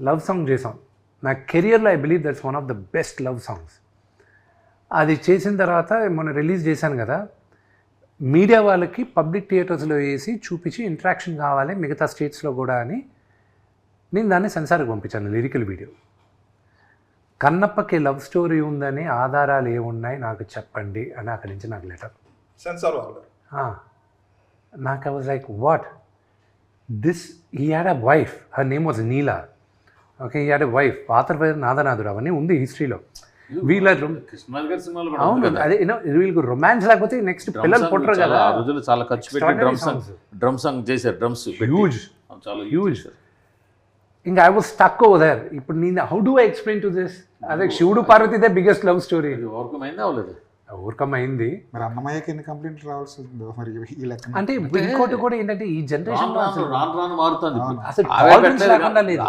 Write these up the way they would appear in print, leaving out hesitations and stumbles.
Love song చేసాం. నా కెరియర్లో I believe that's one of the best love songs. అది చేసిన తర్వాత మొన్న రిలీజ్ చేశాను కదా, మీడియా వాళ్ళకి పబ్లిక్ థియేటర్స్లో వేసి చూపించి ఇంటరాక్షన్ కావాలి మిగతా స్టేట్స్లో కూడా అని నేను దాన్ని సెన్సార్కి పంపించాను, లిరికల్ వీడియో. కన్నప్పకి లవ్ స్టోరీ ఉందని ఆధారాలు ఏమున్నాయి నాకు చెప్పండి అని అక్కడి నుంచి నాకు లెటర్. సెన్సార్ వాళ్ళు నాకు I was like what this, he had a wife, her name was Neela. Okay, he had a wife, పాత్ర పేరు నాదనాథుడు, అవన్నీ ఉంది హిస్టరీలో. వీళ్ళ అవును, అదే వీళ్ళకి రొమాన్స్ లేకపోతే నెక్స్ట్ పిల్లలు పుట్టరు కదా. రోజులు చాలా ఖర్చు పెట్టి డ్రమ్ సాంగ్ చేశారు, డ్రమ్స్ హ్యూజ్ హ్యూజ్. ఇంకా I was stuck over there. ఇప్పుడు నేను how do I explain to this? అదే శివుడు Parvati the biggest love story. Overcome అయింది అవ్వలేదు? ఓవర్కమ్ అయింది. మరి అన్నమయ్యకి ఎన్ని కంప్లైంట్లు రావాల్సి ఉందో మరి ఈ లెక్క. అంటే ఇంకోటి కూడా ఏంటంటే ఈ జనరేషన్ రాను మారుతుంది. అసలు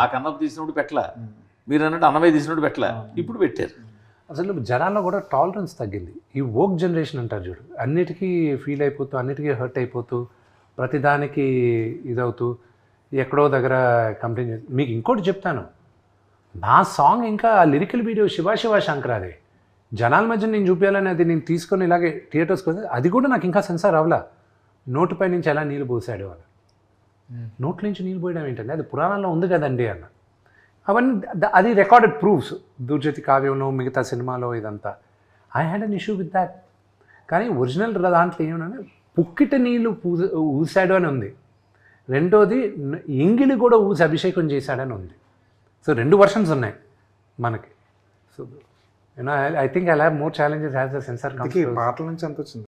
ఆ కన్నప్ప తీసినప్పుడు పెట్టలా, మీరు అన్నట్టు అన్నమయ్య తీసినప్పుడు పెట్టలా, ఇప్పుడు పెట్టారు. అసలు జనాల్లో కూడా టాలరెన్స్ తగ్గింది. ఈ వోక్ జనరేషన్ అంటారు చూడు, అన్నిటికీ ఫీల్ అయిపోతూ, అన్నిటికీ హర్ట్ అయిపోతూ, ప్రతిదానికి ఇదవుతూ, ఎక్కడో దగ్గర కంప్లైంట్ చేసి. మీకు ఇంకోటి చెప్తాను, నా సాంగ్ ఇంకా ఆ లిరికల్ వీడియో శివ శంకరాదే జనాల మధ్య నేను చూపించాలని అది నేను తీసుకొని ఇలాగే థియేటర్స్కి వస్తే అది కూడా నాకు ఇంకా సెన్సార్ అవ్వలా. నోటుపై నుంచి ఎలా నీళ్ళు పోసాడు వాళ్ళు, నోట్ల నుంచి నీళ్ళు పోయడం ఏంటంటే అది పురాణాల్లో ఉంది కదండి అన్న. అవన్నీ అది రికార్డెడ్ ప్రూఫ్స్, దుర్జతి కావ్యంలో మిగతా సినిమాలో ఇదంతా. I had an issue with that. కానీ ఒరిజినల్ దాంట్లో ఏమన్నా పుక్కిట నీళ్ళు ఊసాడు అని ఉంది. రెండోది ఎంగిలి కూడా ఊసి అభిషేకం చేశాడని ఉంది. సో 2 వర్షన్స్ ఉన్నాయి మనకి. So you know I think I have more challenges as the censor. పాటల నుంచి ఎంత వచ్చింది?